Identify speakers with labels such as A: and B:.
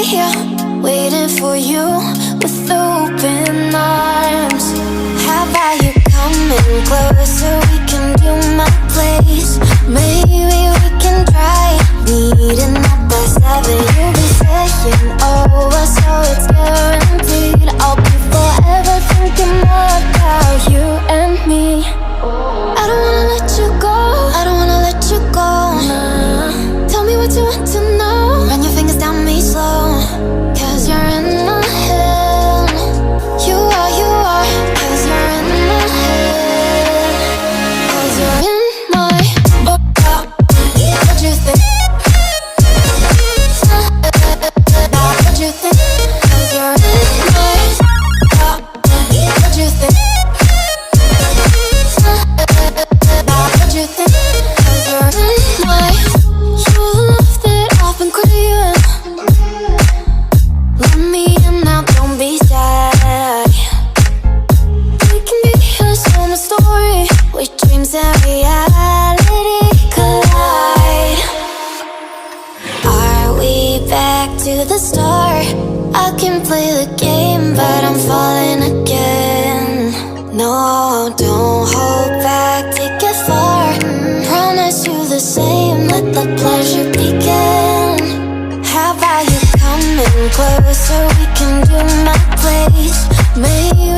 A: here, waiting for you with open arms. How about you coming closer? We can do my place. Maybe we can try meeting up by 7. You'll be saying over, so it's guaranteed. I'll be forever thinking more about you and me. I don't wanna let you go, I don't wanna let you go, nah. Tell me what you want to know. Run your fingers down me slow, cause you're in my head. You are, cause you're in my head. Cause you're in my what you think? What you think? Cause you're in my what you think? What you think? Cause you're in my you're the love that I've been craving. Let me in now, don't be shy. We can be a summer story with dreams and reality collide. Are we back to the start? I can play the game, but I'm falling again. No, don't hold back, take it far. Promise you the same, let the pleasure begin. How about you coming closer? We can do my place. Maybe